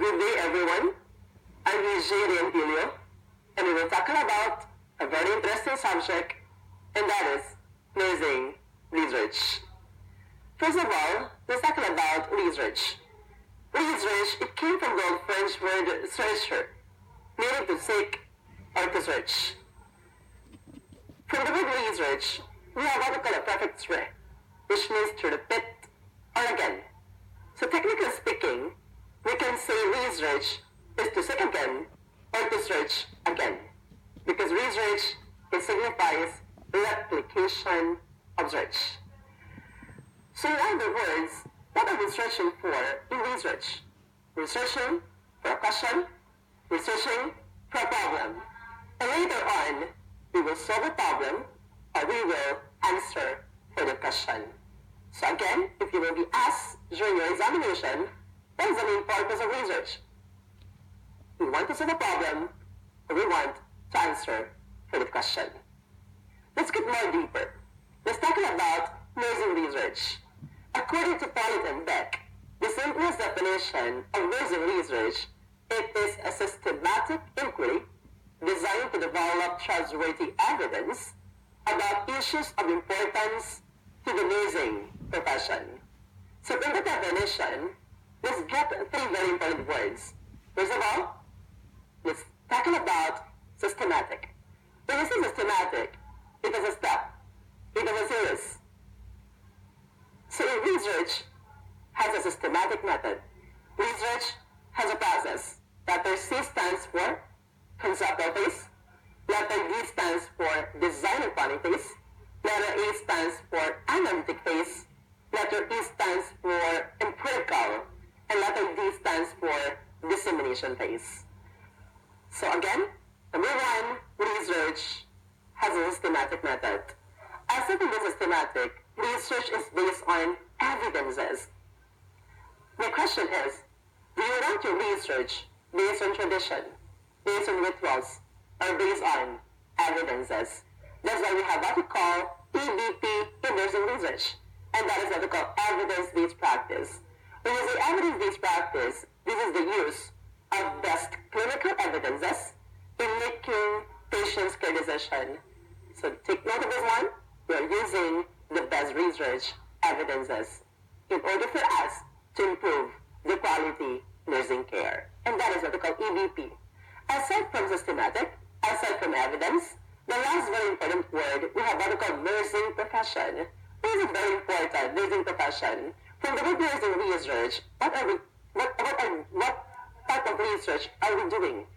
Good day, everyone. I'm Jade Antilio, and we will talk about a very interesting subject, and that is nursing research. First of all, let's talk about research. Research, it came from the old French word chercher, meaning to seek or to search. From the word research, we have what we call a prefix re, which means to repeat or again. So technically speaking, we can say research is to seek again or to search again. Because research, it signifies replication of search. So in other words, what are we searching for in research? We're searching for a question, we're searching for a problem. And later on, we will solve the problem or we will answer for the question. So again, if you will be asked during your examination, what is the main purpose of research? We want to solve a problem or we want to answer for the question. Let's get more deeper. Let's talk about nursing research. According to Pollitt and Beck, the simplest definition of nursing research, it is a systematic inquiry designed to develop trustworthy evidence about issues of importance to the nursing profession. So in the definition, let's get three very important words. First of all, let's talk about systematic. When you say systematic, it is a step. It is a series. So research has a systematic method. Research has a process. Letter C stands for conceptual phase. Letter D stands for design and planning phase. Letter A stands for analytic phase. Letter E stands for empirical. And letter D stands for dissemination phase. So again, number one, research has a systematic method. Aside from the systematic, research is based on evidences. The question is, do you want your research based on tradition, based on rituals, or based on evidences? That's why we have what we call EBP in nursing research, and that is what we call evidence-based practice. When you say evidence-based practice, this is the use of best clinical evidences in making patients' care decision. So take note of this one. We are using the best research evidences in order for us to improve the quality nursing care. And that is what we call EBP. Aside from systematic, aside from evidence, the last very important word, we have what we call nursing profession. This is very important, nursing profession. From the word nursing research, what type of research are we doing?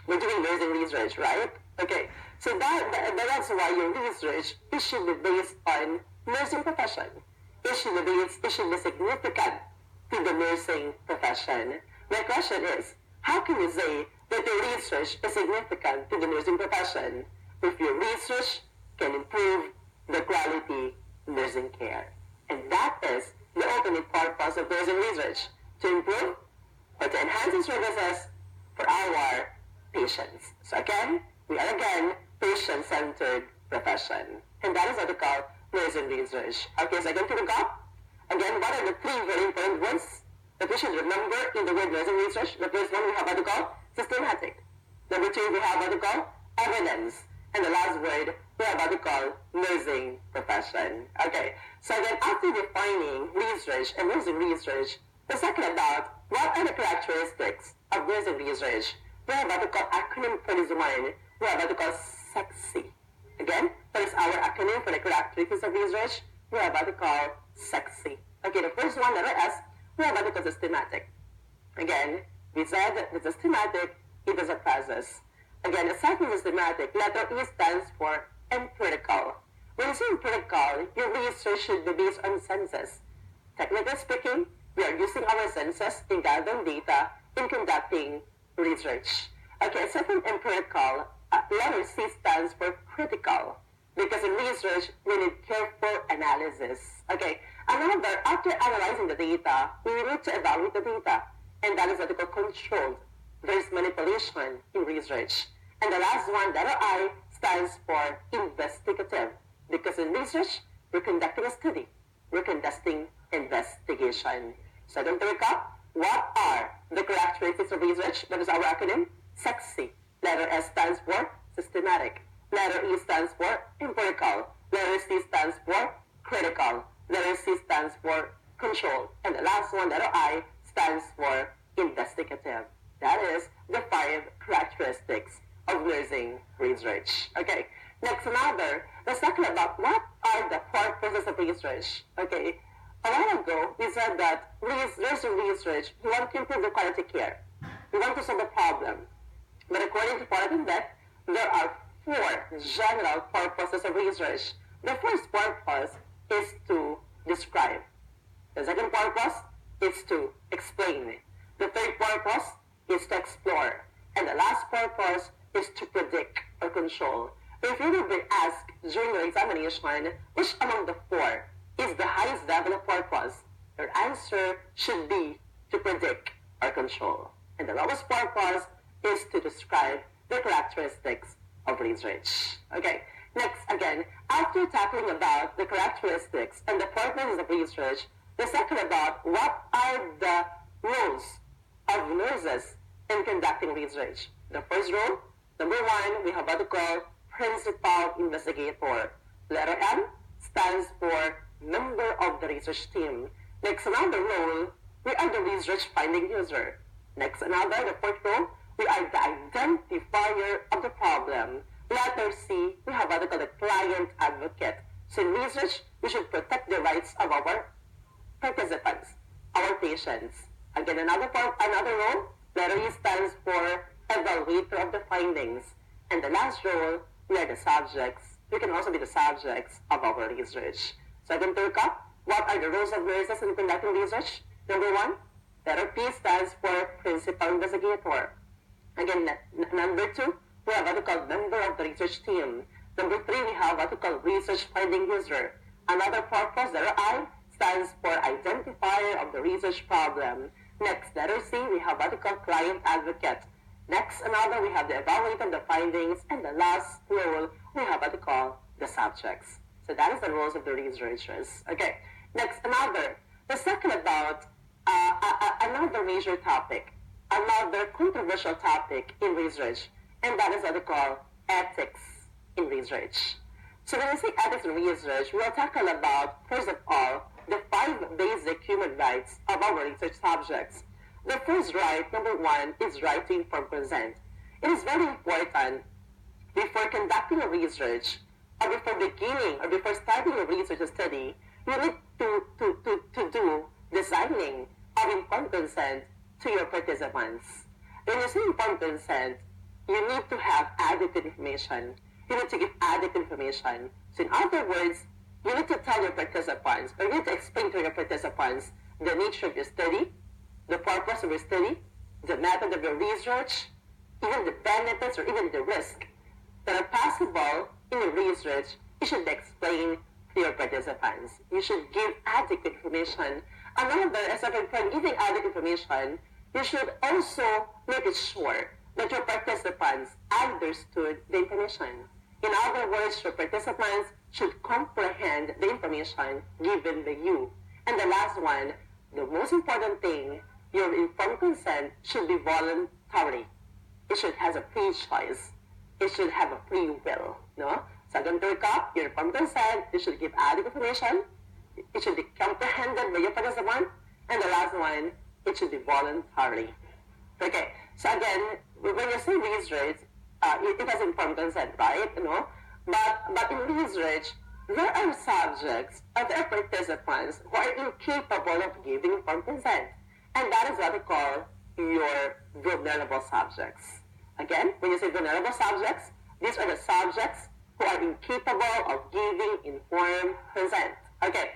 We're doing nursing research, right? Okay, so that's why your research, it should be based on nursing profession. It should be significant to the nursing profession. My question is, how can you say that your research is significant to the nursing profession if your research can improve the quality nursing care? And that is the ultimate purpose of nursing research, to improve or to enhance the services for our patients. So again, we are again patient-centered profession. And that is what we call nursing research. Okay, so again to recap. Again, what are the three very important words that we should remember in the word nursing research? The first one we have what we call systematic. Number two, we have what we call evidence. And the last word, we have what we call nursing profession. Okay, so then after defining research and nursing research, let's talk about what are the characteristics of nursing research. We have what we call acronym for this one. We have what we call SEXY. Again, that is our acronym for the characteristics of research. We have what we call SEXY. Okay, the first one, letter S, we have what we call systematic. Again, we said that the systematic, it is a process. Again, aside from systematic, letter E stands for empirical. When you say empirical, your research should be based on senses. Technically speaking, we are using our senses in gathering data in conducting research. Okay, aside from empirical, letter C stands for critical. Because in research, we need careful analysis. Okay, another, after analyzing the data, we need to evaluate the data. And that is what we call controlled. There is manipulation in research. And the last one, letter I, stands for investigative. Because in research, we're conducting a study. We're conducting investigation. So to recap, what are the characteristics of research. That is our acronym, SEXY. Letter S stands for systematic. Letter E stands for empirical. Letter C stands for critical. Letter C stands for control. And the last one, letter I, stands for investigative. That is the 5 characteristics of nursing research. Okay, next another, let's talk about what are the purposes of research. Okay, a while ago, we said that nursing research, we want to improve the quality care. We want to solve a problem. But according to Pollock and Beck, there are 4 general purposes of research. The first purpose is to describe. The second purpose is to explain. The third purpose is to explore. And the last purpose is to predict or control. If you will be asked during your examination, which among the 4 is the highest level of purpose, your answer should be to predict or control. And the lowest purpose is to describe the characteristics of research. Okay, next again, after tackling about the characteristics and the purposes of research, let's talk about what are the roles of nurses in conducting research. The first role, number 1, we have what we call principal investigator. Letter M stands for member of the research team. Next another role, we are the research finding user. Next another, the fourth role, we are the identifier of the problem. Letter C, we have what we call the client advocate. So in research, we should protect the rights of our participants, our patients. Again, another role, letter E stands for evaluator of the findings. And the last role, we are the subjects. We can also be the subjects of our research. So I can look up what are the roles of nurses in conducting research. Number 1, letter P stands for principal investigator. Again, number 2, we have what we call member of the research team. Number 3, we have what we call research finding user. Another purpose, letter I, stands for identifier of the research problem. Next, letter C, we have what we call client advocate. Next, another, we have the evaluator of the findings. And the last role, we have what we call the subjects. So that is the roles of the researchers. Okay, next, another. Let's talk about another major topic, another controversial topic in research, and that is what we call ethics in research. So when we say ethics in research, we'll tackle about, first of all, the 5 basic human rights of our research subjects. The first right, number 1, is right to informed consent. It is very important before conducting a research, or before beginning, or before starting a research study, you need to do designing of informed consent to your participants. When you say informed consent, you need to have adequate information. You need to give adequate information. So in other words, you need to tell your participants, or you need to explain to your participants the nature of your study, the purpose of your study, the method of your research, even the benefits or even the risk that are possible in your research. You should explain to your participants. You should give adequate information. Another, aside from giving adequate information, you should also make it sure that your participants understood the information. In other words, your participants should comprehend the information given by you. And the last one, the most important thing, your informed consent should be voluntary. It should have a free choice. It should have a free will. No? So again, to recap, your informed consent, you should give adequate information. It should be comprehended by your participant. And the last one, it should be voluntary. Okay, so again, when you say research, it has informed consent, right? You know? But in research, there are subjects or there are participants who are incapable of giving informed consent. And that is what we call your vulnerable subjects. Again, when you say vulnerable subjects, these are the subjects who are incapable of giving informed consent. Okay,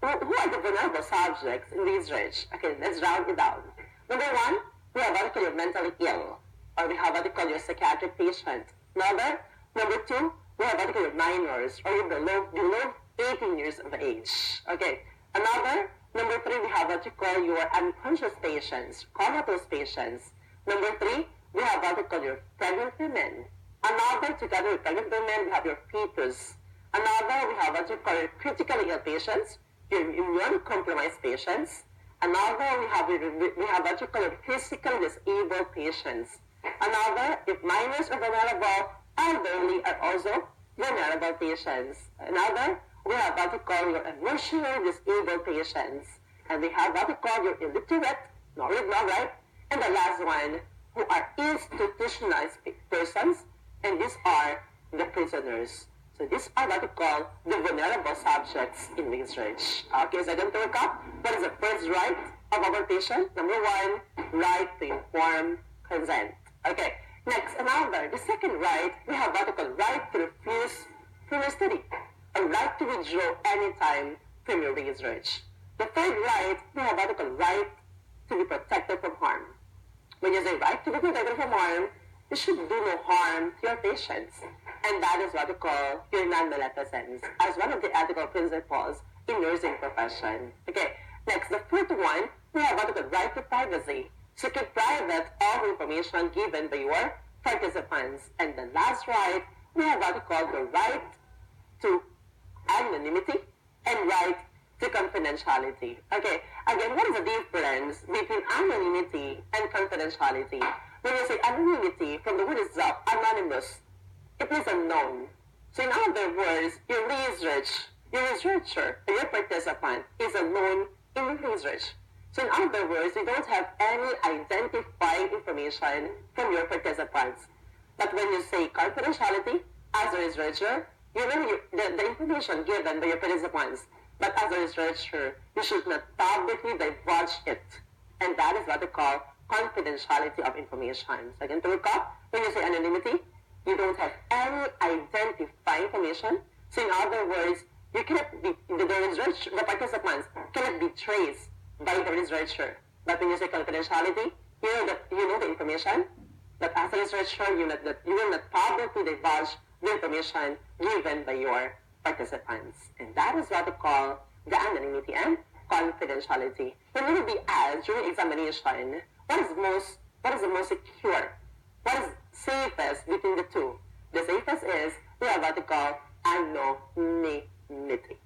who are the vulnerable subjects in research? Okay, let's round it down. Number 1, we have what we call your mentally ill, or we have what we call your psychiatric patient. Number 2, we have what we call your minors, or your below 18 years of age. Okay, number 3, we have what we call your unconscious patients, comatose patients. Number 3, we have what we call your pregnant women. Together with pregnant women, we have your fetus. We have what we call your critically ill patients, your immune-compromised patients. Another, we have what you call physically disabled patients. Another, if minors are vulnerable, elderly are also vulnerable patients. Another, we have what you call your emotionally disabled patients. And we have what you call your illiterate, no read, no write. And the last one, who are institutionalized persons, and these are the prisoners. So these are what we call the vulnerable subjects in research. Okay, so again to recap, what is the first right of our patient? Number one, right to informed consent. Okay, next, another, the second right, we have what we call right to refuse from your study, a right to withdraw anytime from your research. The third right, we have what we call right to be protected from harm. When you say right to be protected from harm, you should do no harm to your patients. And that is what we call your non-maleficence as one of the ethical principles in nursing profession. Okay, next, the fourth one, we have what we call right to privacy. So keep private all information given by your participants. And the last right, we have what we call the right to anonymity and right to confidentiality. Okay, again, what is the difference between anonymity and confidentiality? When you say anonymity, from the word itself, anonymous, it is unknown. So in other words, your researcher, or your participant is unknown in your research. So in other words, you don't have any identifying information from your participants. But when you say confidentiality, as a researcher, you know the information given by your participants. But as a researcher, you should not publicly divulge it. And that is what we call confidentiality of information. So again, to recap, when you say anonymity, you don't have any identifying information. So in other words, you cannot be, the participants cannot be traced by the researcher. But when you say confidentiality, you know the information, but as a researcher, you will not publicly divulge the information given by your participants. And that is what we call the anonymity and confidentiality. When you will be asked during examination, what is the most secure? What is safest between the two? The safest is we have what we call anonymity.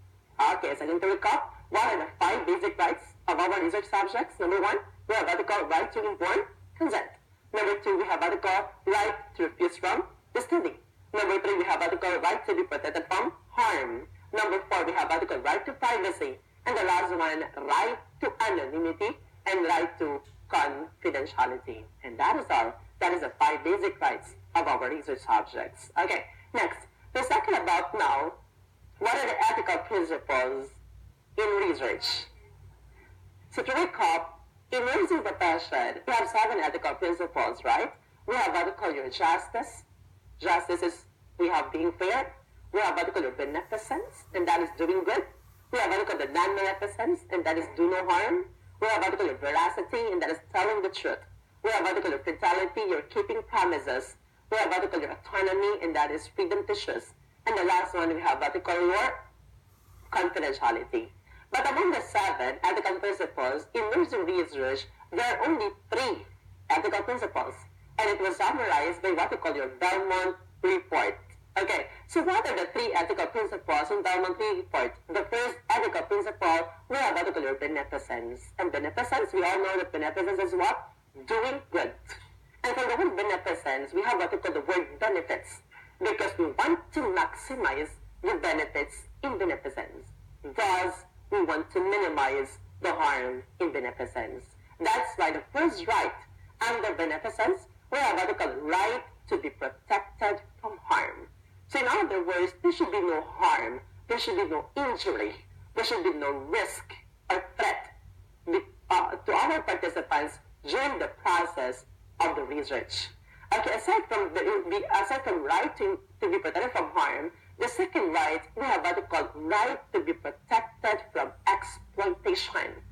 Okay, so again to recap, what are the 5 basic rights of our research subjects? Number 1, we have what we call right to informed consent. Number 2, we have what we call right to refuse from the study. Number 3, we have what we call right to be protected from harm. Number 4, we have what we call right to privacy. And the last one, right to anonymity and right to confidentiality. And that is all. That is the 5 basic rights of our research subjects. Okay, next, let's talk about now, what are the ethical principles in research? So to recap, in nursing profession, we have 7 ethical principles, right? We have what we call your justice. Justice is, we have being fair. We have what we call your beneficence, and that is doing good. We have what we call the non-maleficence, and that is do no harm. We have what we call your veracity, and that is telling the truth. We have what we call your fidelity, your keeping promises. We have what we call your autonomy, and that is freedom to choose. And the last one, we have what we call your confidentiality. But among the 7 ethical principles in nursing research, there are only 3 ethical principles. And it was summarized by what we call your Belmont report. Okay, so what are the 3 ethical principles in Belmont report? The first ethical principle, we have what we call your beneficence. And beneficence, we all know that beneficence is what? Doing good. And from the word beneficence, we have what we call the word benefits. Because we want to maximize the benefits in beneficence. Thus, we want to minimize the harm in beneficence. That's why the first right under beneficence, we have what we call right to be protected from harm. So in other words, there should be no harm, there should be no injury, there should be no risk or threat to our participants during the process of the research. Okay, aside from right to be protected from harm, the second right, we have what we call right to be protected from exploitation.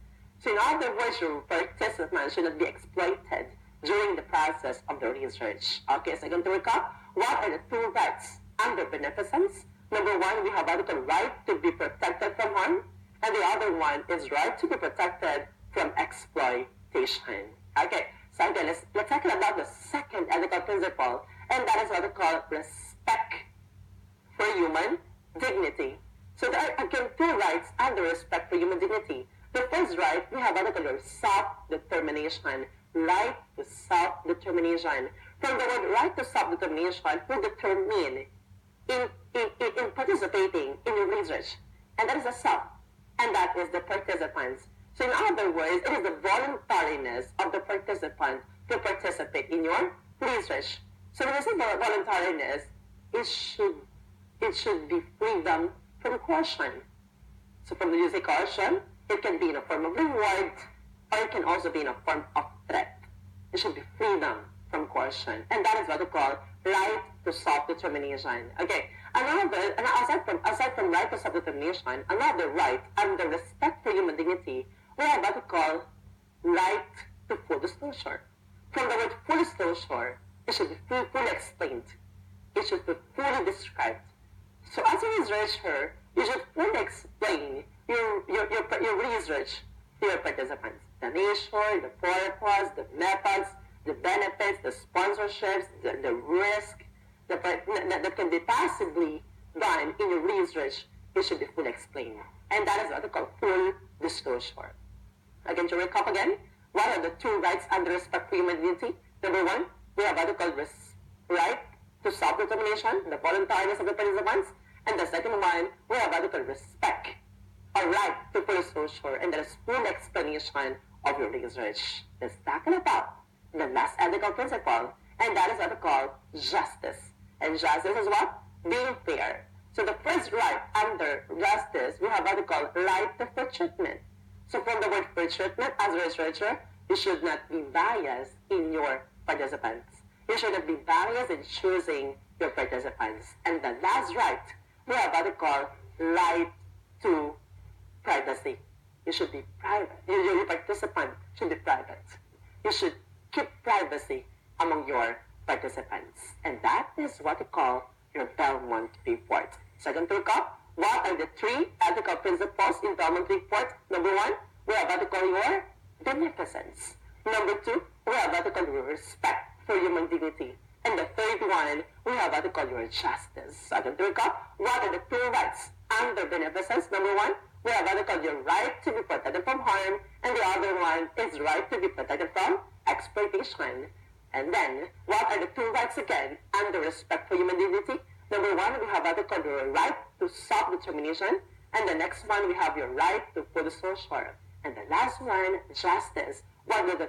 So in other words, your participants should not be exploited during the process of the research. Okay, so again to recap, what are the 2 rights under beneficence? Number 1, we have what we call right to be protected from harm, and the other one is right to be protected from exploitation. Okay, so again, let's talk about the second ethical principle, and that is what we call respect for human dignity. So there are again 2 rights under respect for human dignity. The first right, we have what we call your self-determination. Right to self-determination. From the word right to self-determination, we determine in participating in your research. And that is the self. And that is the participants. So in other words, it is the voluntariness of the participant to participate in your research. So when you say voluntariness, it should be freedom from coercion. So from the use of coercion, it can be in a form of reward, or it can also be in a form of threat. It should be freedom from coercion. And that is what we call right to self-determination. Okay, aside from right to self-determination, another right under respect for human dignity, we have what we call right to full disclosure. From the word full disclosure, it should be fully explained. It should be fully described. So as a researcher, you should fully explain your research to your participants. The nature, the purpose, the methods, the benefits, the sponsorships, the risk that can be possibly done in your research, it should be fully explained. And that is what we call full disclosure. Again, to recap again, what are the two rights under respect for human dignity? Number one, we have what we call right to self-determination, the voluntariness of the participants. And the second one, we have what we call respect, or right to full disclosure, and that is full explanation of your research. Let's talking about the last ethical principle, and that is what we call justice. And justice is what? Being fair. So the first right under justice, we have what we call right to fair treatment. So from the word fair treatment, as a researcher, you should not be biased in your participants. You should not be biased in choosing your participants. And the last right, we have what we call right to privacy. You should be private. Your participant should be private. You should keep privacy among your participants. And that is what we call your Belmont Report. Second to recap, what are the three ethical principles in Belmont Report? Number one, we have what we call your beneficence. Number two, we have what we call your respect for human dignity. And the third one, we have what we call your justice. Second to recap, what are the two rights under beneficence? Number one, we have what we call your right to be protected from harm, and the other one is right to be protected from exploitation. And then, what are the two rights again under respect for human dignity? Number one, we have what we call your right to self-determination, and the next one, we have your right to full disclosure. And the last one, justice. What are the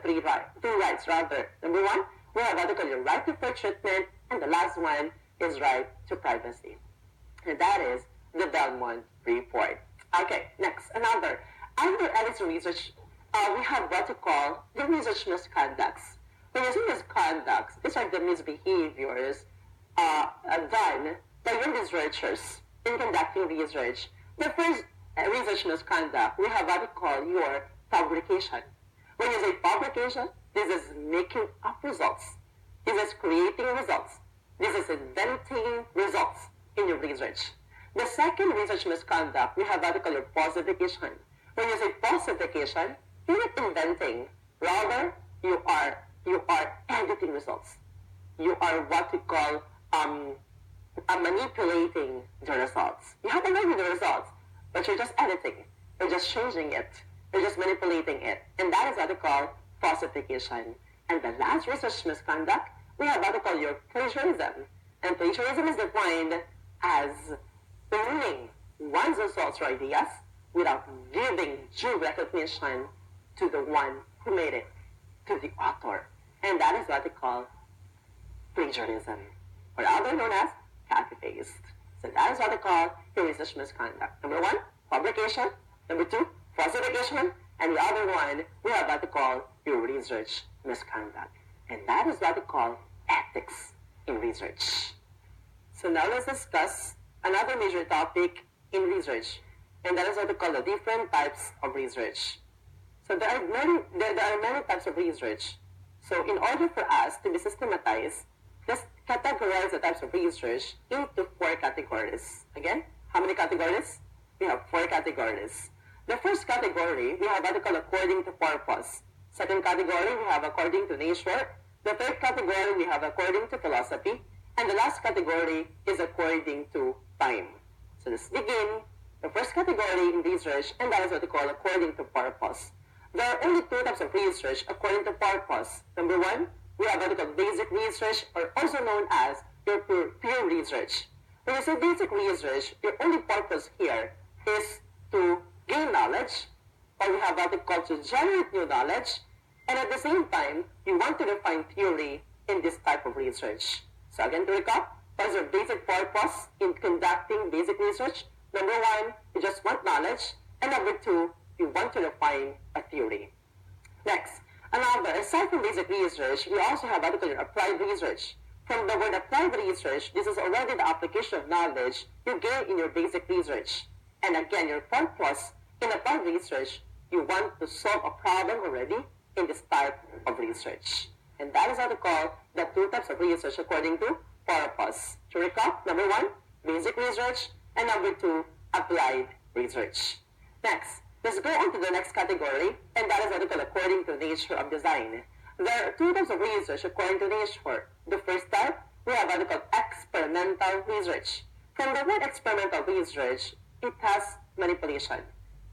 two rights rather? Number one, we have what we call your right to fair treatment, and the last one is right to privacy. And that is the Belmont Report. Okay, next, another. Under ethics research, we have what we call the research misconducts. When you say misconducts, these are the misbehaviors done by your researchers in conducting research. The first research misconduct, we have what we call your publication. When you say publication, this is making up results. This is creating results. This is inventing results in your research. The second research misconduct, we have what we call your falsification. When you say falsification, you're not inventing. Rather, you are editing results. You are what we call manipulating the results. You have already the results, but you're just editing. You're just changing it. You're just manipulating it. And that is what we call falsification. And the last research misconduct, we have what we call your plagiarism. And plagiarism is defined as owning one's results or ideas without giving due recognition to the one who made it, to the author. And that is what we call plagiarism, or otherwise known as copy-paste. So that is what we call your research misconduct. Number one, publication. Number two, falsification. And the other one, we have what we call your research misconduct. And that is what we call ethics in research. So now let's discuss another major topic in research, and that is what we call the different types of research. So there are many types of research. So in order for us to be systematized, let's categorize the types of research into 4 categories. Again, how many categories? We have 4 categories. The first category, we have what we call according to purpose. Second category, we have according to nature. The third category, we have according to philosophy. And the last category is according to time. So let's begin the first category in research, and that is what we call according to purpose. There are only two types of research according to purpose. Number one, we have what we call basic research, or also known as your pure research. When you say basic research, your only purpose here is to gain knowledge, or we have what we call to generate new knowledge, and at the same time, you want to define theory in this type of research. So again, to recap, what is your basic purpose in conducting basic research? Number one, you just want knowledge, and number two, you want to define a theory. Next, another, aside from basic research, we also have what we call applied research. From the word applied research, this is already the application of knowledge you gain in your basic research. And again, your purpose in applied research, you want to solve a problem already in this type of research. And that is how to call the two types of research according to purpose. To recap, number one, basic research, and number two, applied research. Next, let's go on to the next category, and that is what we call according to nature of design. There are two types of research according to nature. The first type, we have what we call experimental research. From the word experimental research, it has manipulation.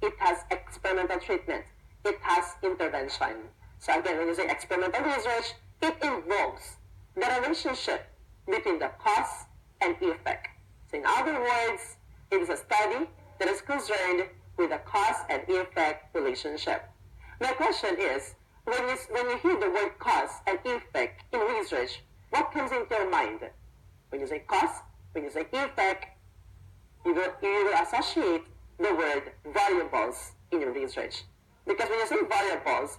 It has experimental treatment. It has intervention. So again, when you say experimental research, it involves the relationship between the cause and effect. So in other words, it is a study that is concerned with the cause and effect relationship. My question is, when you hear the word cause and effect in research, what comes into your mind? When you say cause, when you say effect, you will associate the word variables in your research. Because when you say variables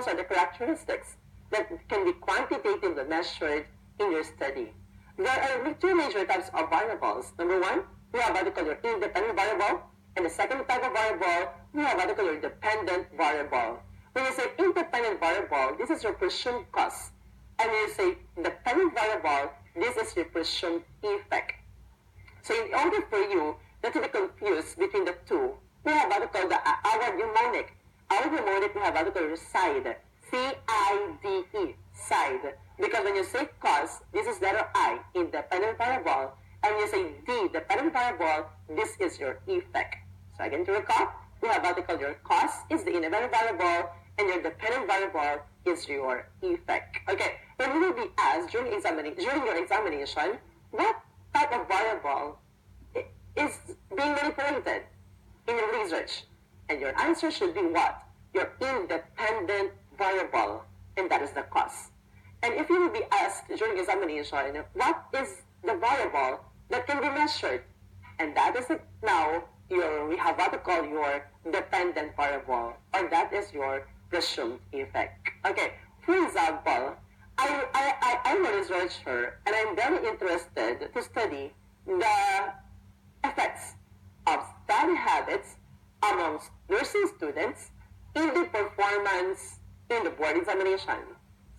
are the characteristics that can be quantitatively measured in your study. There are two major types of variables. Number one, we have what we call your independent variable, and the second type of variable, we have what we call your dependent variable. When you say independent variable, this is your presumed cause. And when you say dependent variable, this is your presumed effect. So in order for you not to be confused between the two, we have what we call our mnemonic. Our mnemonic, we have what we call your side. C-I-D-E, side. Because when you say cause, this is letter I, independent variable. And when you say D, dependent variable, this is your effect. So again, to recap, we have what we call your cause is the independent variable, and your dependent variable is your effect. Okay, when you will be asked during your examination, what type of variable is being manipulated in your research? And your answer should be what? Your independent variable, and that is the cause. And if you will be asked during examination, what is the variable that can be measured? And that is now we have what we call your dependent variable, or that is your presumed effect. Okay, for example, I'm a researcher, and I'm very interested to study the effects of study habits amongst nursing students in the performance in the board examination.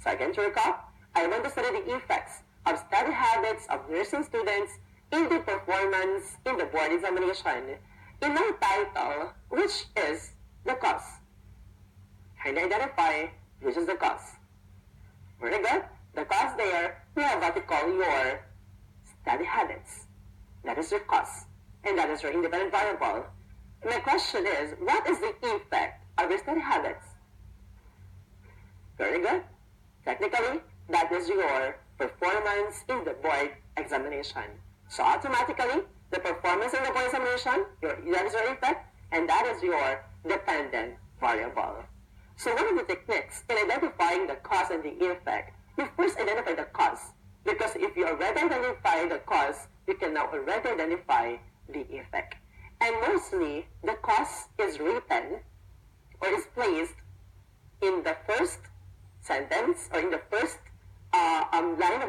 So again, to recap, I want to study the effects of study habits of nursing students in the performance in the board examination. In my title, which is the cause? Can you identify which is the cause? Very good. The cause there, we have what we call your study habits. That is your cause. And that is your independent variable. My question is, what is the effect of your study habits? Very good. Technically, that is your performance in the board examination. So automatically, the performance in the board examination, that is your effect, and that is your dependent variable. So one of the techniques in identifying the cause and the effect, you first identify the cause. Because if you already identify the cause, you can now already identify the effect. And mostly, the cause is written or is placed in the first sentence or in the first line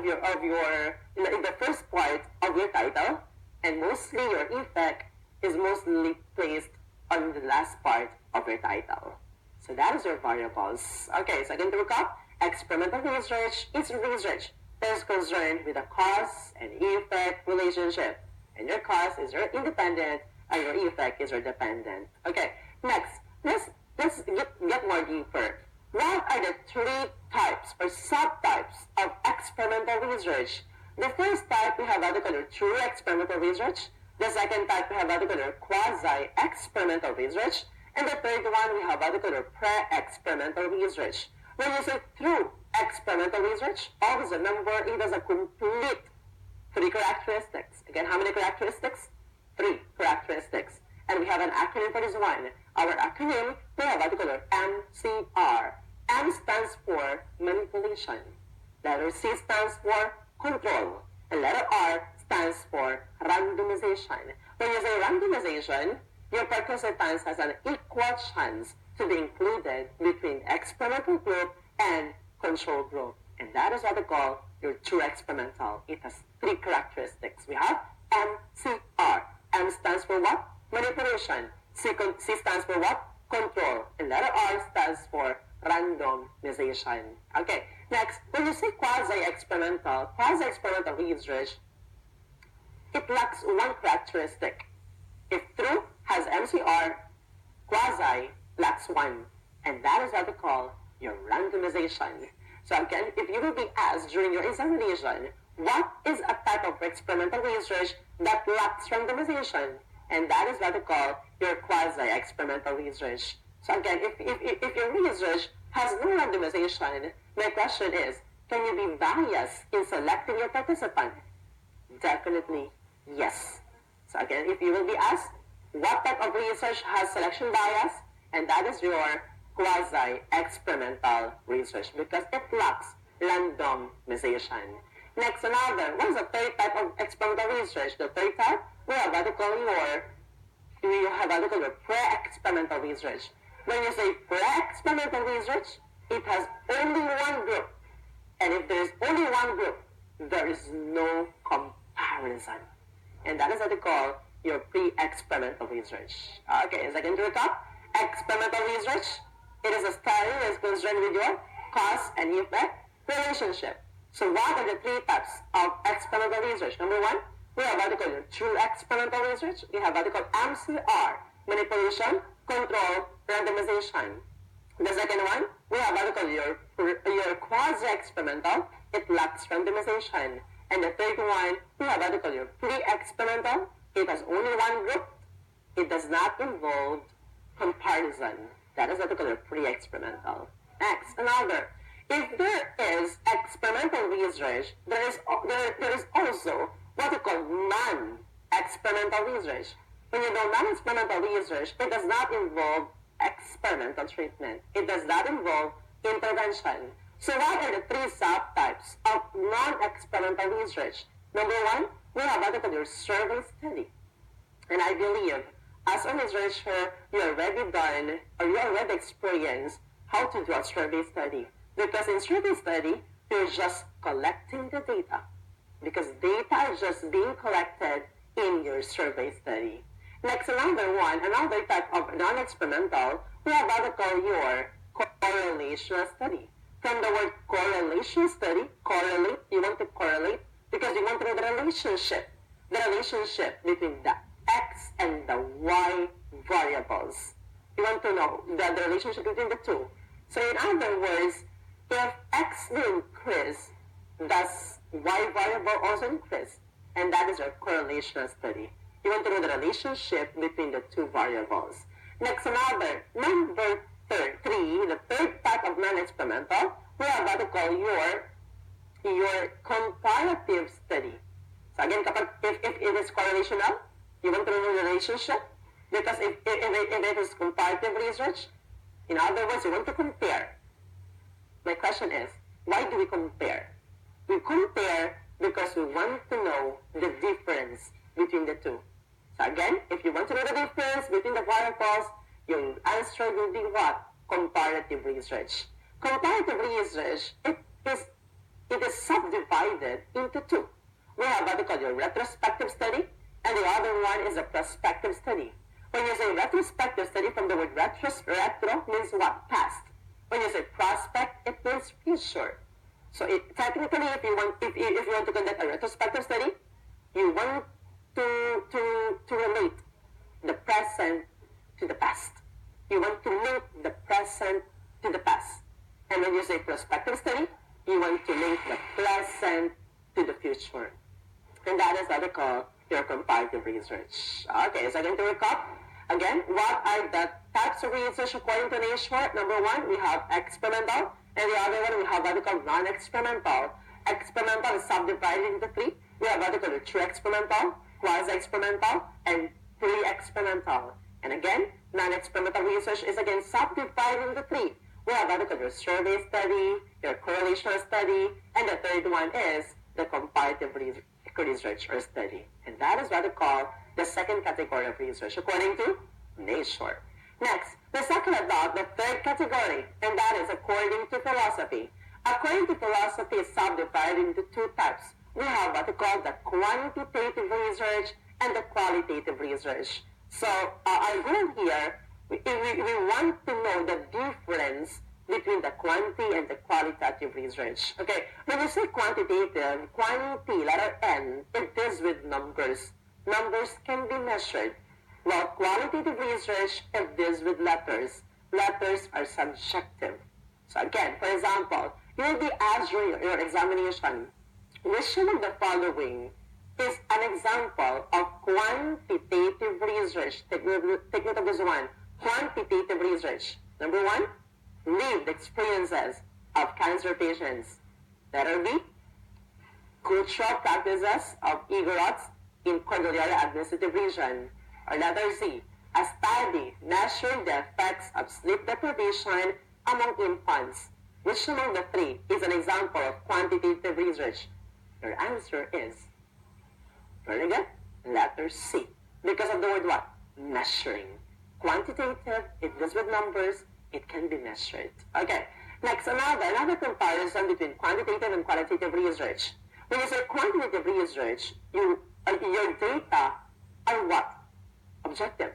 in the first part of your title, and mostly your effect is mostly placed on the last part of your title. So that is your variables. Okay, so again to recap, experimental research is research that is concerned with the cause and effect relationship. And your cause is your independent, and your effect is your dependent. Okay, next, let's get more deeper. What are the three types or subtypes of experimental research? The first type, we have what we call your true experimental research. The second type, we have what we call quasi-experimental research. And the third one, we have what we call pre-experimental research. When you say through experimental research, always remember it has a complete 3 characteristics. Again, how many characteristics? 3 characteristics. And we have an acronym for this one. Our acronym, we have what we call MCR. M stands for manipulation. Letter C stands for control. And letter R stands for randomization. When you say randomization, your participants has an equal chance to be included between experimental group and control group. And that is what we call your true experimental. It has 3 characteristics. We have MCR. M stands for what? Manipulation. C stands for what? Control. And letter R stands for randomization. Okay, next, when you say quasi-experimental research, it lacks one characteristic. If true has MCR, quasi lacks one, and that is what we call your randomization. So again, if you will be asked during your examination, what is a type of experimental research that lacks randomization? And that is what we call your quasi-experimental research. So again, if your research has no randomization, my question is, can you be biased in selecting your participant? Definitely yes. So again, if you will be asked, what type of research has selection bias? And that is your quasi-experimental research because it lacks randomization. Next, another, what is the third type of experimental research? The third type, we have what we call your pre-experimental research. When you say pre-experimental research, it has only one group. And if there is only one group, there is no comparison. And that is what we call your pre-experimental research. Okay, second to recap, experimental research, it is a study that is concerned with your cause and effect relationship. So what are the 3 types of experimental research? Number 1, we have what we call your true experimental research. We have what we call MCR, manipulation, control, randomization. The second one, we have what we call your quasi-experimental, it lacks randomization. And the third one, we have what we call your pre-experimental, it has only one group, it does not involve comparison. That is what we call your pre-experimental. Next, another. If there is experimental research, there is also what we call non-experimental research. When you do non-experimental research, it does not involve experimental treatment. It does not involve intervention. So what are the 3 subtypes of non-experimental research? Number 1, we have what we call your survey study. And I believe, as a researcher, you already done or you already experienced how to do a survey study. Because in survey study, you're just collecting the data. Because data is just being collected in your survey study. Next, another type of non-experimental, we have what we call your correlational study. From the word correlation study, correlate, you want to correlate because you want to know the relationship between the X and the Y variables. You want to know the relationship between the two. So in other words, if X will increase, does Y variable also increase? And that is your correlational study. You want to know the relationship between the 2 variables. Next, number 3, the third type of non-experimental, we have what we call your comparative study. So again, if it is correlational, you want to know the relationship, because if it is comparative research, in other words, you want to compare. My question is, why do we compare? We compare because we want to know the difference between the 2. So again, if you want to know the difference between the variables, your answer will be what? Comparative research. Comparative research, it is subdivided into 2. We have what we call your retrospective study, and the other one is a prospective study. When you say retrospective study, from the word retro means what? Past. When you say prospect, it means future. So technically, if you want to conduct a retrospective study, you want to relate the present to the past. You want to link the present to the past. And when you say prospective study, you want to link the present to the future. And that is what we call your comparative research. Okay, so again to recap. Again, what are the types of research according to NASHORT? Number one, we have experimental, and the other one we have what we call non-experimental. Experimental is subdivided into three. We have what we call true experimental, quasi-experimental, and pre-experimental. And again, non-experimental research is again subdivided into three. We have what we call your survey study, your correlational study, and the third one is the comparative research or study. And that is what we call the second category of research according to NASHORT. Next, let's talk about the third category, and that is according to philosophy. According to philosophy, is subdivided into two types. We have what we call the quantitative research and the qualitative research. So our goal here, we want to know the difference between the quantity and the qualitative research. Okay, when you say quantitative, quantity, letter N, it deals with numbers. Numbers can be measured. While qualitative research, it deals with letters. Letters are subjective. So again, for example, you will be asked during your examination, which one of the following is an example of quantitative research? Take note of this one. Quantitative research. Number one, lived experiences of cancer patients. Letter B, cultural practices of Igorots in Cordillera Administrative Region. Or letter Z, a study measuring the effects of sleep deprivation among infants. Which among the three is an example of quantitative research? Your answer is, very good, letter C. Because of the word what? Measuring. Quantitative, it deals with numbers, it can be measured. Okay, next, another comparison between quantitative and qualitative research. When you say quantitative research, your data are what? Objective.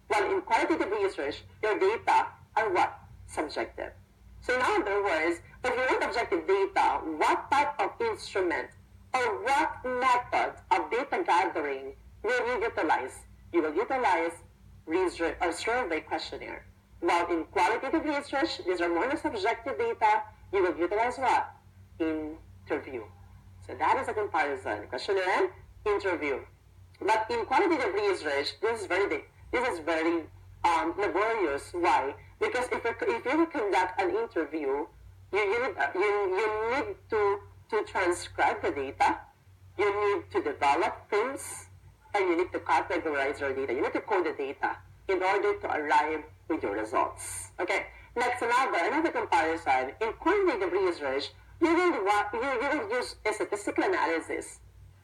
While in qualitative research, your data are what? Subjective. So in other words, if you want objective data, what type of instrument or what method of data gathering will you utilize? You will utilize research or survey questionnaire. While in qualitative research, these are more subjective data, you will utilize what? Interview. So that is a comparison. Questionnaire and interview. But in qualitative research, this is very laborious. Why? Because if you conduct an interview, you need to transcribe the data, you need to develop themes, and you need to categorize your data. You need to code the data in order to arrive with your results. Okay. Next, another comparison. In quantitative research, you will use a statistical analysis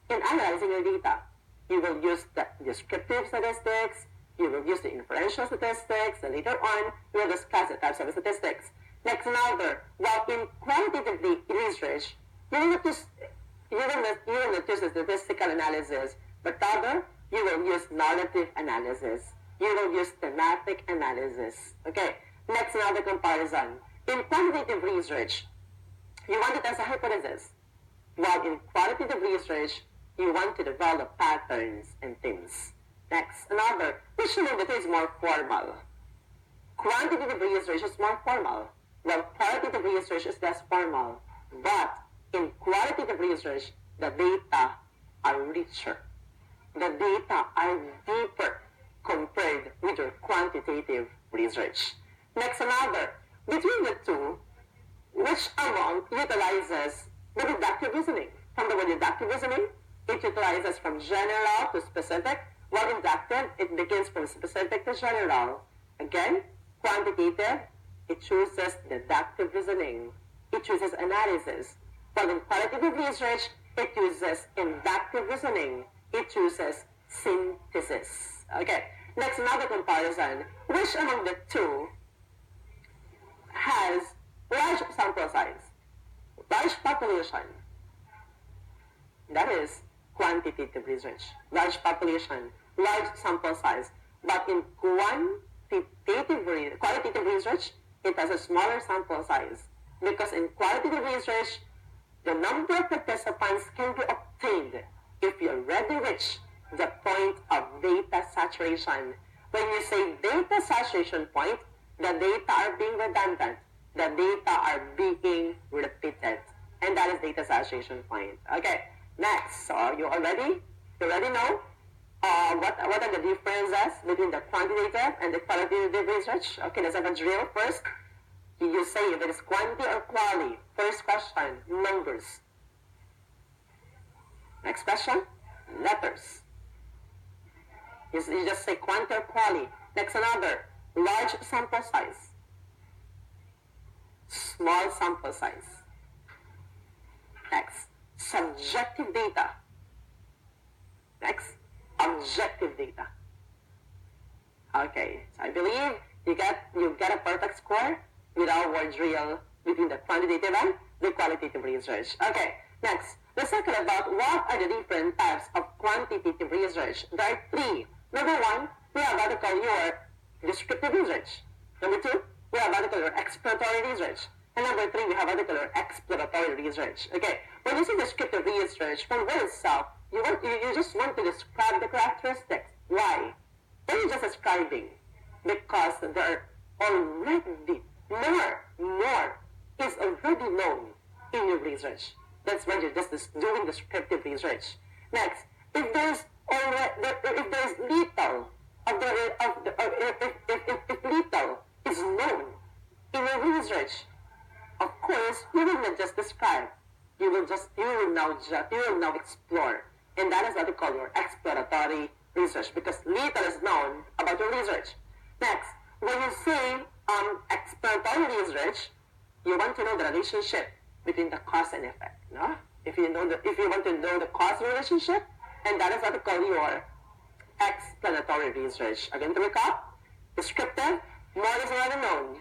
in analyzing your data. You will use the descriptive statistics, you will use the inferential statistics, and later on, we will discuss the types of statistics. Next, while in quantitative research, you will not use the statistical analysis, but rather, you will use narrative analysis. You will use thematic analysis. Okay, next, another comparison. In quantitative research, you want to test a hypothesis, while in qualitative research, you want to develop patterns and themes. Next, which one of the two is more formal? Quantitative research is more formal, while qualitative research is less formal. But in qualitative research, the data are richer. The data are deeper compared with your quantitative research. Next, between the two, which among utilizes the deductive reasoning? From the word deductive reasoning, it utilizes from general to specific, while inductive, it begins from specific to general. Again, quantitative, it chooses deductive reasoning. It chooses analysis. While in qualitative research, it uses inductive reasoning. It chooses synthesis. Okay, next, another comparison. Which among the two has large sample size, large population? That is quantitative research. Large population, large sample size. But in qualitative research, it has a smaller sample size. Because in qualitative research, the number of participants can be obtained if you already reach the point of data saturation. When you say data saturation point, the data are being redundant. The data are being repeated. And that is data saturation point. Okay, next. So you all ready? You already know what are the differences between the quantitative and the qualitative research. Okay, let's have a drill first. You say if it is quantity or quality. First question, numbers. Next question, letters. You just say quantity or quality. Next, another, large sample size. Small sample size. Next, subjective data. Next, objective data. Okay, so I believe you get a perfect score with our word drill between the quantitative and the qualitative research. Okay, next, let's talk about what are the different types of quantitative research. There are three. Number one, we have what we call your descriptive research. Number two, we have what we call your exploratory research. And number three, we have what we call your exploratory research. Okay, when you say descriptive research, from word itself, you just want to describe the characteristics. Why? Why are you just describing? Because there are already more is already known in your research. That's why you're just doing descriptive research. Next, if there's little if little is known in your research, of course you will not just describe. You will now explore, and that is what we call your exploratory research, because little is known about your research. Next, when you say exploratory research, you want to know the relationship between the cause and effect. No? If you want to know the cause relationship, and that is what we call your explanatory research. Again, to recap, descriptive, more is already known.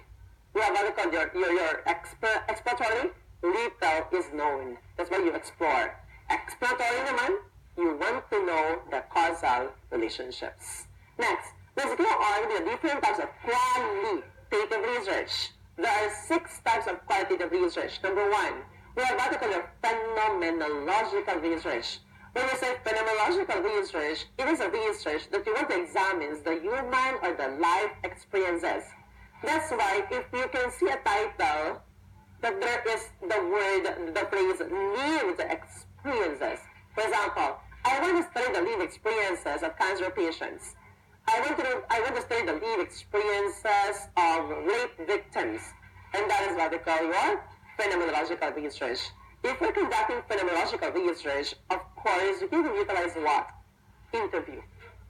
You have what we call your exploratory, little is known. That's why you explore. Exploratory naman, you want to know the causal relationships. Next, let's go on with the different types of qualitative research. There are 6 types of qualitative research. Number one, we have what we call your phenomenological research. When we say phenomenological research, it is a research that you want to examine the human or the life experiences. That's why if you can see a title that there is the phrase lived experiences. For example, I want to study the lived experiences of cancer patients. I want to study the lived experiences of rape victims. And that is what we call your phenomenological research. If we're conducting phenomenological research, of course, you will utilize what? Interview.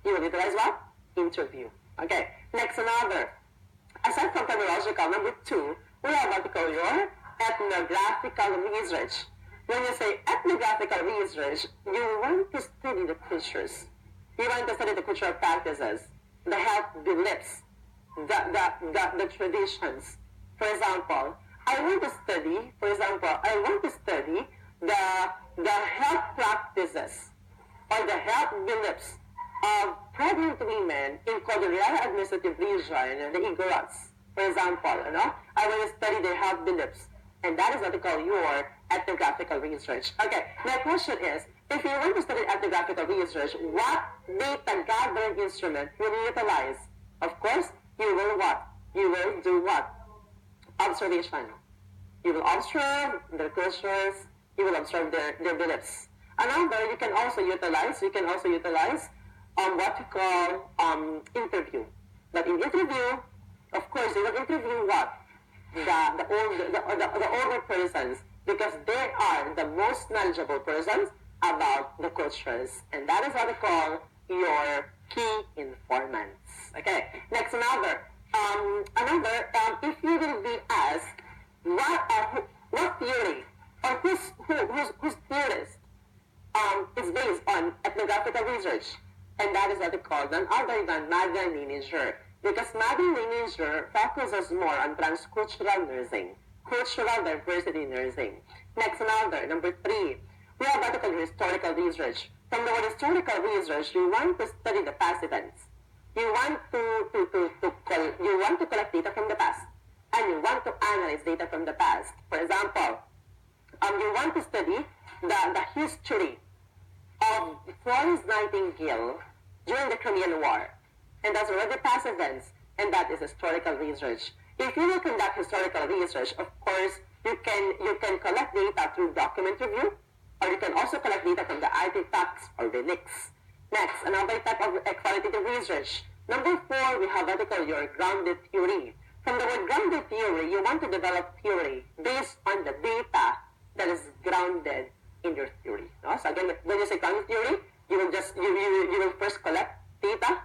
You will utilize what? Interview. Okay. Next, another. Aside from phenomenological, number 2, we have what we call your ethnographical research. When you say ethnographical research, you want to study the cultures. You want to study the cultural practices, the health beliefs, the traditions. For example, I want to study the health practices or the health beliefs of pregnant women in Cordillera Administrative Region, the Igorots. For example, I want to study their health beliefs. And that is what we call your ethnographical research. Okay, my question is, if you want to study ethnographical research, what data gathering instrument will you utilize? Of course, you will what? You will do what? Observation. You will observe their cultures, you will observe their beliefs. Another, you can also utilize what we call interview. But in interview, of course, you will interview what? The older persons, because they are the most knowledgeable persons about the cultures. And that is what we call your key informants. Okay, next another. If you will be asked what theory or whose theorist is based on ethnographical research, and that is what we call none other than Magdalene Leininger, because Magdalene Leininger focuses more on transcultural nursing, cultural diversity nursing. Next another, number 3, we have what we call historical research. From the word historical research, you want to study the past events. You want to collect data from the past, and you want to analyze data from the past. For example, you want to study the history of Florence Nightingale during the Crimean War, and that's already past events, and that is historical research. If you will conduct historical research, of course, you can collect data through document review, or you can also collect data from the artifacts or relics. Next, another type of qualitative research. Number 4, we have what we call your grounded theory. From the word grounded theory, you want to develop theory based on the data that is grounded in your theory. No? So again, when you say grounded theory, you will first collect data,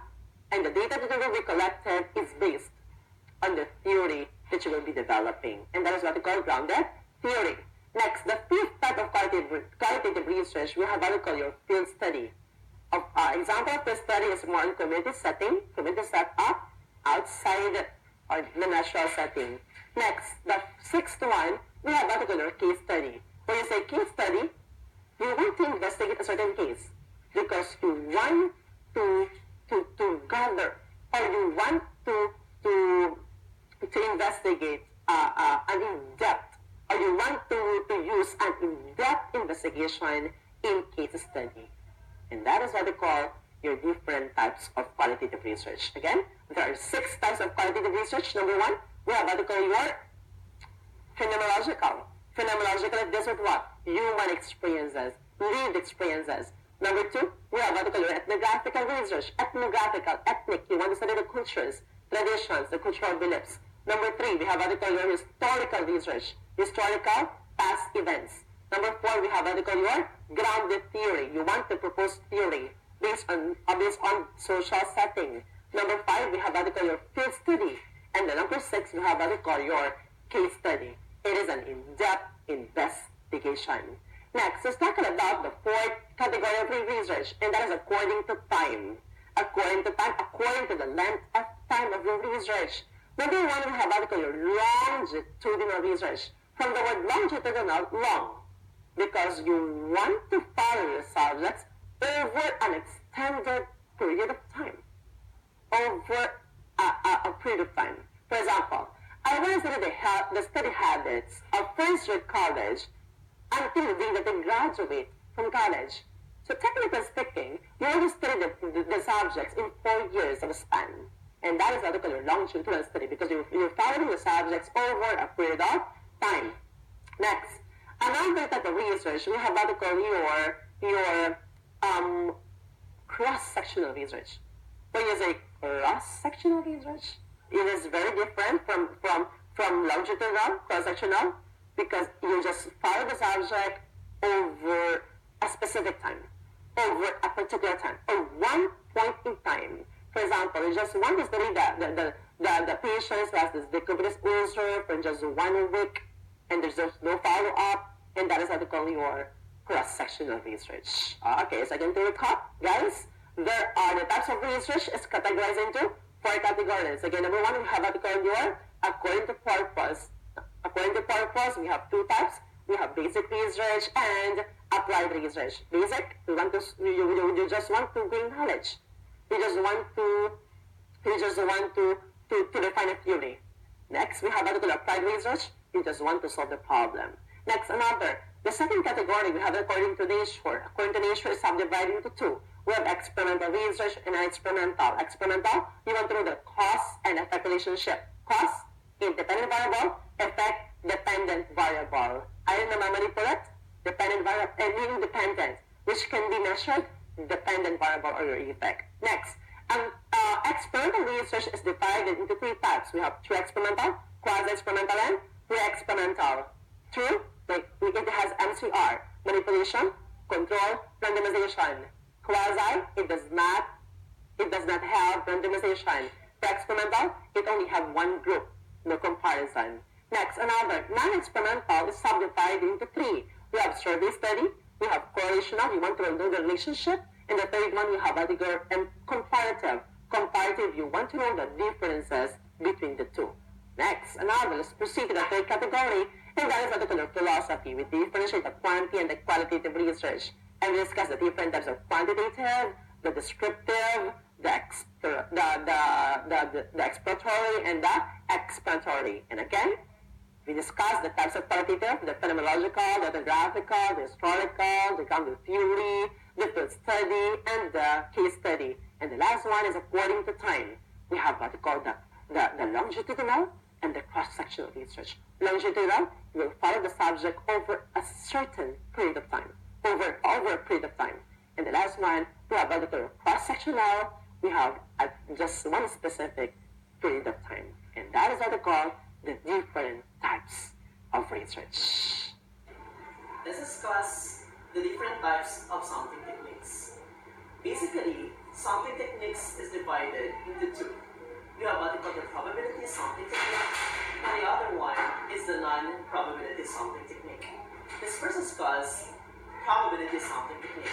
and the data that will be collected is based on the theory that you will be developing. And that is what we call grounded theory. Next, the 5th type of qualitative research, we have what we call your field study. Example of the study is more in community setting, community setup, outside or the natural setting. Next, the 6th one, we have what we call your case study. When you say case study, you want to investigate a certain case because you want to gather, or you want to investigate an in-depth, or you want to use an in-depth investigation in case study. And that is what we call your different types of qualitative research. Again, there are 6 types of qualitative research. Number 1, we have what we call your phenomenological. Phenomenological deals with what? Human experiences, lived experiences. Number 2, we have what we call your ethnographical research. Ethnographical, ethnic, you want to study the cultures, traditions, the cultural beliefs. Number 3, we have what we call your historical research. Historical, past events. Number 4, we have what we call your grounded theory. You want to propose theory based on social setting. Number 5, we have what we call your field study. And then number 6, we have what we call your case study. It is an in-depth investigation. Next, let's talk about the 4th category of research, and that is according to time. According to the length of time of your research. Number 1, we have what we call your longitudinal research. From the word longitudinal, long, because you want to follow your subjects over an extended period of time. Over a period of time. For example, I want to study the study habits of first-year college until the day that they graduate from college. So technically speaking, you want to study the subjects in 4 years of a span. And that is what we call your longitudinal study, because you're following the subjects over a period of time. Next, another type of research, we have what we call your cross-sectional research. When you say cross-sectional research, it is very different from longitudinal, cross-sectional, because you just follow the subject over a specific time, over a particular time, or one point in time. For example, you just want to study the patients who has this decubitus ulcer for just 1 week, and there's just no follow-up, and that is what we call your cross-sectional research. Okay, so again to recap, guys, there are the types of research is categorized into 4 categories. Again, number 1, we have what we call your according to purpose. According to purpose, we have 2 types. We have basic research and applied research. Basic, you just want to gain knowledge. You just want to define a theory. Next, we have what we call applied research. You just want to solve the problem. Next, the second category, we have according to nature. According to nature is subdivided into 2. We have experimental research and experimental. Experimental, you want to know the cause and effect relationship. Cause, independent variable. Effect, dependent variable. Ayun na manipulate, dependent variable, and independent, which can be measured, dependent variable or your effect. Next, experimental research is divided into 3 types. We have true experimental, quasi-experimental, and pre-experimental. True, like it has MCR, manipulation, control, randomization. Quasi, it does not have randomization. Pre-experimental, it only have 1 group, no comparison. Next, another non-experimental is subdivided into 3. We have survey study, we have correlational, you want to know the relationship, and the third one we have Adigar and comparative. Comparative, you want to know the differences between the 2. Next, another, let's proceed to the 3rd category, and that is what we call philosophy. We differentiate the quantity and the qualitative research, and we discuss the different types of quantitative, the descriptive, the exploratory, and the explanatory. And again, we discuss the types of qualitative, the phenomenological, the ethnographical, the historical, the grounded theory, the field study, and the case study. And the last one is according to time. We have what we call the longitudinal and the cross-sectional research. Longitudinal, you will follow the subject over a certain period of time, over a period of time. And the last one, we have what we call cross-sectional. We have just one specific period of time. And that is what we call the different types of research. Let's discuss the different types of sampling techniques. Basically, sampling techniques is divided into two. We have what we call the probability sampling technique, and the other one is the non-probability sampling technique. Let's first discuss probability sampling technique.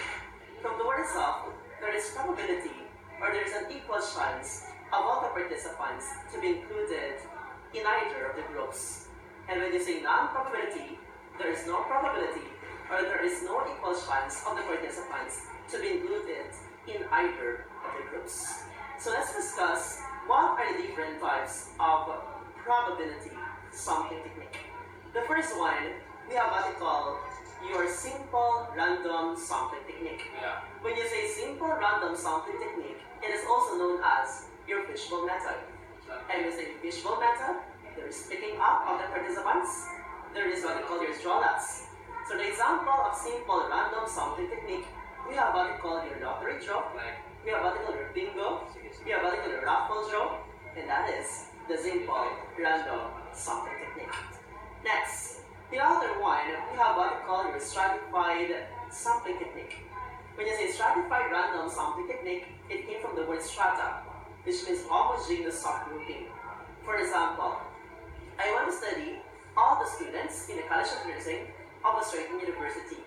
From the word itself, there is probability, or there is an equal chance of all the participants to be included in either of the groups. And when you say non-probability, there is no probability, or there is no equal chance of the participants to be included in either of the groups. So let's discuss what are the different types of probability sampling technique. The first one, we have what we call your simple random sampling technique. When you say simple random sampling technique, it is also known as your fishbowl method. And when you say fishbowl method, there is picking up of the participants. There is what we call your straw lots. So the example of simple random sampling technique, we have what we call your lottery draw, we have what we call your bingo, we have what we call your raffle draw, and that is the simple random sampling technique. Next, the other one, we have what we call your stratified sampling technique. When you say stratified random sampling technique, it came from the word strata, which means homogeneous subgrouping. For example, I want to study all the students in the College of Nursing of a certain university.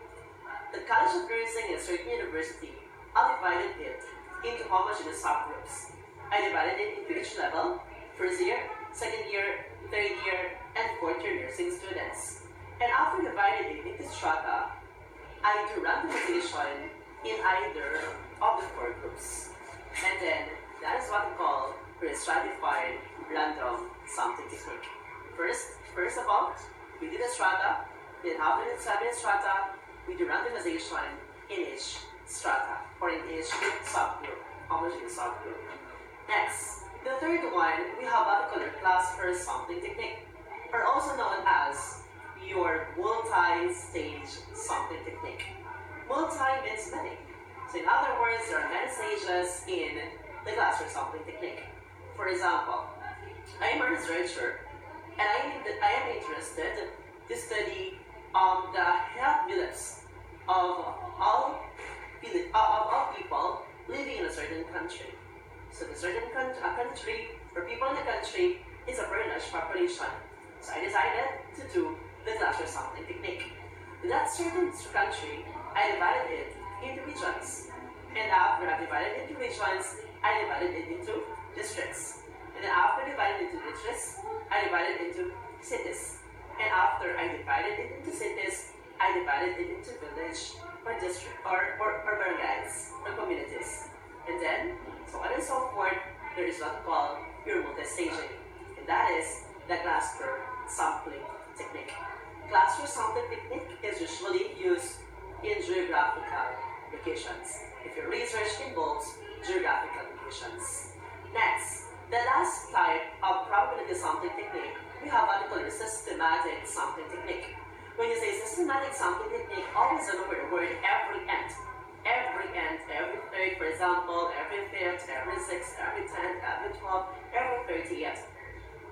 The College of Nursing in a certain university, I divided it into homogeneous subgroups. I divided it into each level: first year, second year, third year, and fourth year nursing students. And after dividing it into strata, I do randomization in either of the four groups. And then that is what we call a stratified random sampling technique. First of all, we do the strata. Then after the strata, we do randomization in each strata, or in each subgroup, homogeneous subgroup. Next, the third one, we have what we call your cluster sampling technique, or also known as your multi-stage sampling technique. Multi means many. So in other words, there are many stages in the cluster sampling technique. For example, I am a researcher, and I am interested to study the health beliefs of all people living in a certain country. So the certain country, or people in the country, is a very large population. So I decided to do the cluster sampling technique. In that certain country, I divided it into regions. And after I divided it into regions, I divided it into districts. And then after dividing it into districts, I divided it into cities. And after I divided it into cities, I divided it into village or district or barangays or communities. And then, so on and so forth, there is what we call your multi-staging. And that is the cluster sampling technique. Cluster sampling technique is usually used in geographical locations. If your research involves geographical locations. Next, the last type of probability sampling technique, we have what we call your systematic sampling technique. When you say systematic sampling technique, always remember the word every end. Every end, every third, for example, every fifth, every sixth, every 10th, every 12th, every 30th.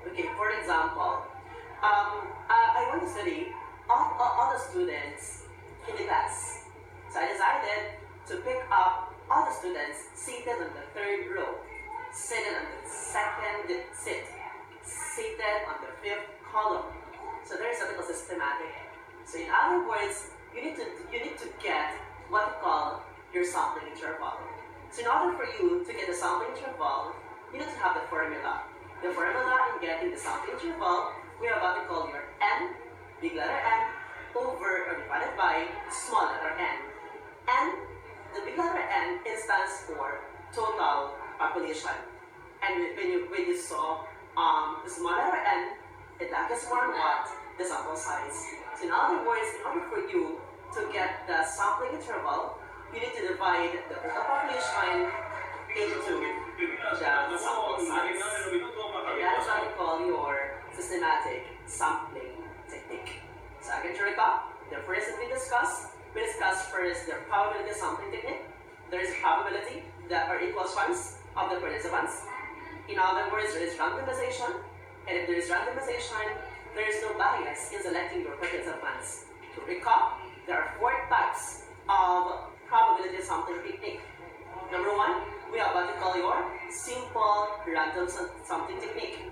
Okay, for example, I want to study all the students in the class. So I decided to pick up all the students seated on the third row, seated on the second seat, seated on the fifth column. So there is something called systematic. So in other words, you need to get what we call your sampling interval. So in order for you to get the sampling interval, you need to have the formula. The formula in getting the sampling interval, we have what we call your n, big letter N, over or divided by small letter n. And the big letter N, it stands for total population. And when you saw the small letter n, it accounts for what? The sample size. So in other words, in order for you to get the sampling interval, you need to divide the total population into the sample size. And that is what we call your systematic sampling technique. So again, to recap, the first that we discussed we discuss first the probability sampling technique. There is a probability that are equal chance of the participants. In other words, there is randomization, and if there is randomization, there is no bias in selecting your participants. To recap, there are 4 types of probability sampling technique. Number 1, we have what we call your simple random sampling technique.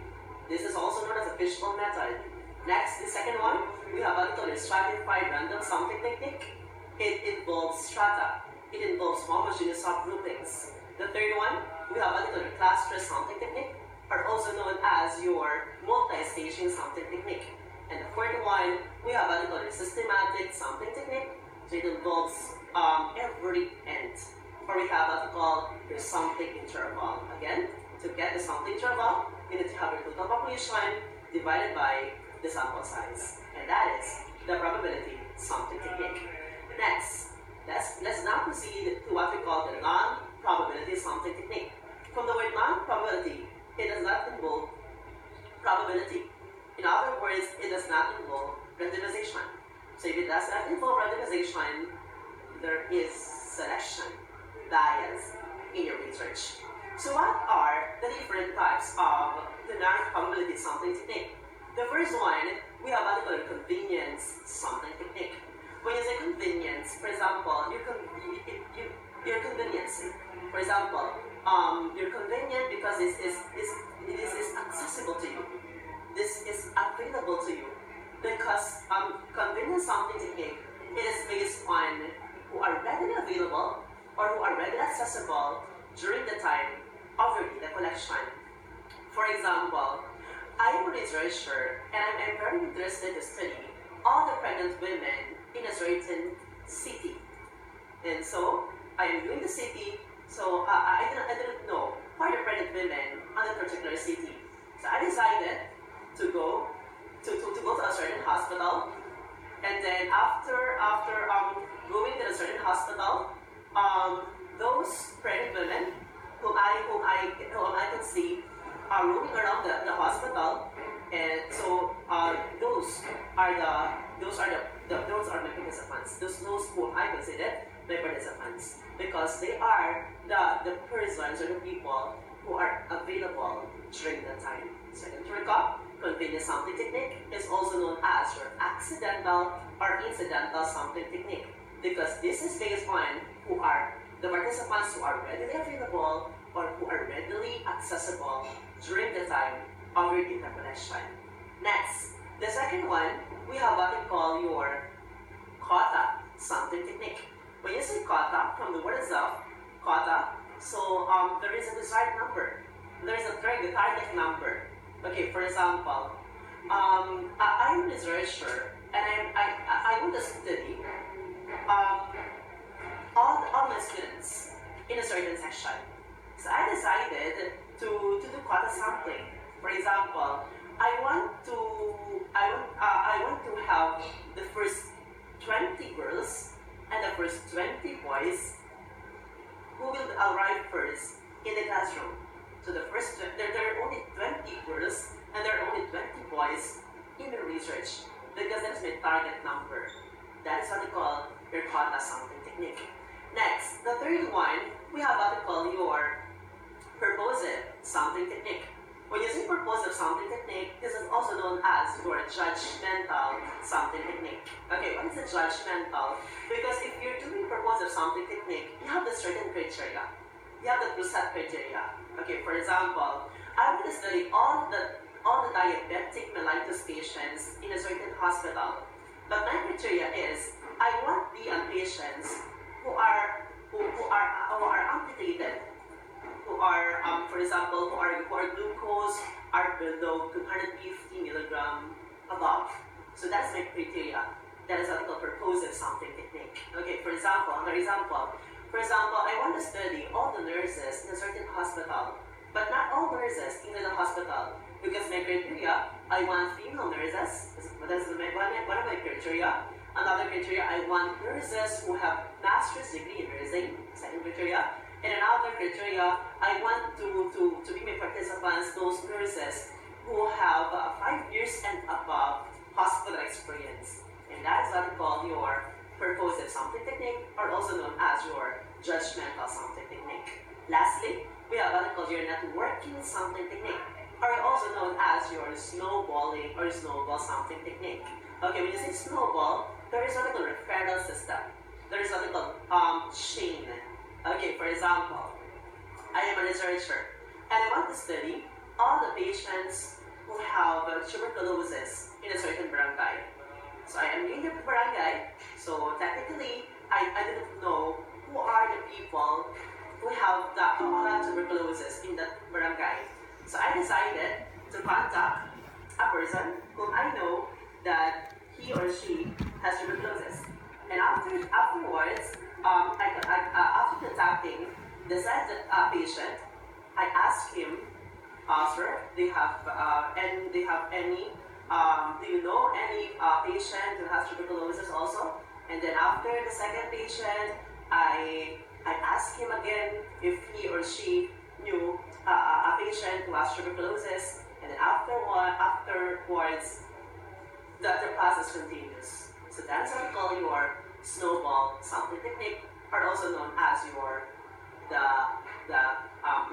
This is also known as a fishbowl method. Next, the second one, we have what we call your stratified random sampling technique. It involves strata. It involves homogeneous subgroupings. The third one, we have what we call your cluster sampling technique, or also known as your multi-staging sampling technique. And the fourth one, we have what we call your systematic sampling technique. So it involves every end. Or we have what we call your sampling interval. Again, to get the sampling interval, you need to have your total population divided by the sample size. And that is the probability sampling technique. Next, let's now proceed to what we call the non-probability sampling technique. From the word non-probability, it does not involve probability. In other words, it does not involve randomization. So if it does not involve randomization, there is selection bias in your research. So what are the different types of the non-probability sampling technique? The first one, we have what we call convenience sampling technique. When you say convenience, for example, you're conveniencing. For example, you're convenient because this is accessible to you. This is available to you. Because convenience sampling technique, it is based on who are readily available or who are readily accessible during the time of your data collection. For example, I am a researcher and I'm very interested to study all the pregnant women in a certain city. And so, I am doing the city, so I didn't know who are the pregnant women on a particular city. So I decided to go to a certain hospital, and then after going to a certain hospital, those pregnant women whom I could see are roaming around the hospital, and so those are my participants. Those whom I consider my participants, because they are the persons or the people who are available during that time. Second to recap, convenience sampling technique is also known as your accidental or incidental sampling technique, because this is based on who are the participants who are readily available or who are readily accessible during the time of your data collection. Next, the second one, we have what we call your quota sampling technique. When you say quota, from the word itself, quota, so there is a desired number. There is a target number. Okay, for example, I'm a researcher and I want to study all my students in a certain section. So I decided to do quota sampling. For example, I want to have the first 20 girls and the first 20 boys who will arrive first in the classroom. So there are only 20 girls and there are only 20 boys in the research, because that is my target number. That is what we call your quota sampling technique. Next, the third one, we have what we call your purposive sampling technique. When you say purposive sampling technique, this is also known as your judgmental sampling technique. Okay, what is a judgmental? Because if you're doing purposive sampling technique, you have the certain criteria. You have the set criteria. Okay, for example, I want to study all the diabetic mellitus patients in a certain hospital. But my criteria is I want the patients who are amputated, who are for example who are glucose are below 250 milligram above. So that's my criteria. That is what we call purposive sampling technique. Okay, for example, I want to study all the nurses in a certain hospital, but not all nurses in the hospital, because my criteria, I want female nurses. That's one of my criteria. Another criteria, I want nurses who have master's degree in nursing. Second criteria. And another criteria, I want to be my participants, those nurses who have 5 years and above hospital experience. And that is what we call your purposive sampling technique, or also known as your judgmental sampling technique. Lastly, we have what we call your networking sampling technique, or also known as your snowballing or snowball sampling technique. Okay, when you say snowball, there is what we call referral system. There is what we call chain. Okay, for example, I am a researcher and I want to study all the patients who have tuberculosis in a certain barangay. So I am in the barangay, so technically I didn't know who are the people who have tuberculosis in that barangay. So I decided to contact a person whom I know that he or she has tuberculosis. And afterwards, after contacting the said patient, I asked him, sir, do you have any? Do you know any patient who has tuberculosis also? And then after the second patient, I asked him again if he or she knew a patient who has tuberculosis, and then afterwards, the process continues. So that's what we call your snowball sampling technique, or also known as your we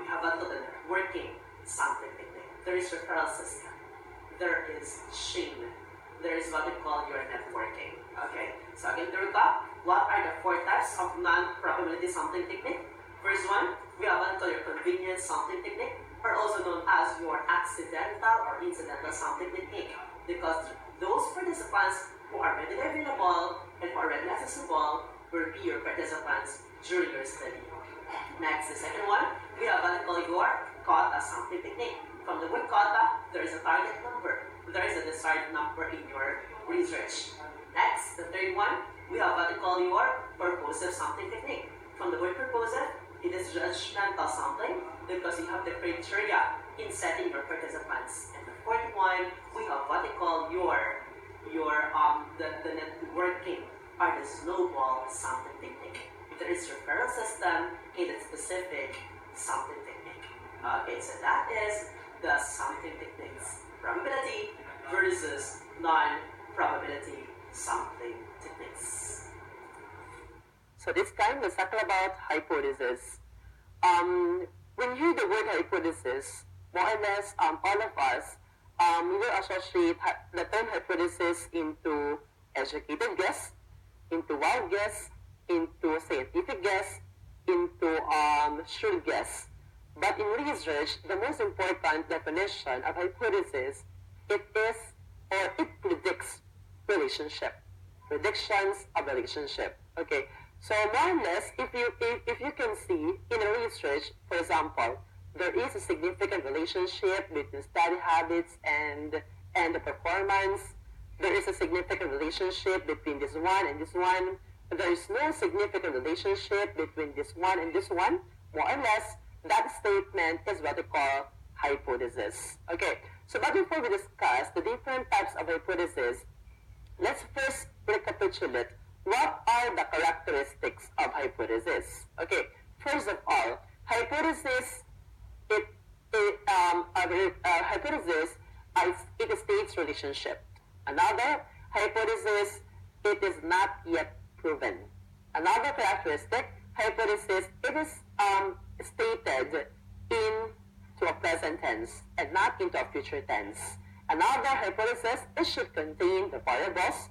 have what we call the working sampling technique. There is referral system. There is chain. There is what we call your networking. Okay. So again, to recap, what are the 4 types of non-probability sampling technique? First one, we have what we call your convenience sampling technique, or also known as your accidental or incidental sampling technique, because those participants who are readily available and who are readily accessible will be your participants during your study. Next, the second one, we have what we call your quota sampling technique. From the word quota, there is a target number. There is a desired number in your research. Next, the third one, we have what we call your purposive sampling technique. From the word purposive, it is judgmental sampling because you have the criteria in setting your participants. And the fourth one, we have what we call your the networking or the snowball sampling technique. There is referral system in a specific sampling technique. Okay, so that is the sampling techniques. Probability versus non-probability sampling techniques. So this time, let's talk about hypothesis. When you hear the word hypothesis, more or less, all of us, we will associate the term hypothesis into educated guess, into wild guess, into scientific guess, into sure guess. But in research, the most important definition of hypothesis, it is or it predicts relationship, predictions of relationship. Okay, so more or less, if you can see in a research, for example, there is a significant relationship between study habits and the performance. There is a significant relationship between this one and this one. There is no significant relationship between this one and this one. More or less, that statement is what we call hypothesis. Okay, so but before we discuss the different types of hypothesis, let's first recapitulate what are the characteristics of hypothesis. Okay, first of all, hypothesis it states relationship. Another hypothesis, it is not yet proven. Another characteristic, hypothesis, it is stated into a present tense and not into a future tense. Another hypothesis, it should contain the variables,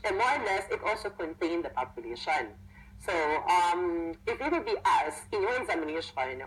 and more or less, it also contains the population. So, if you will be asked in your examination,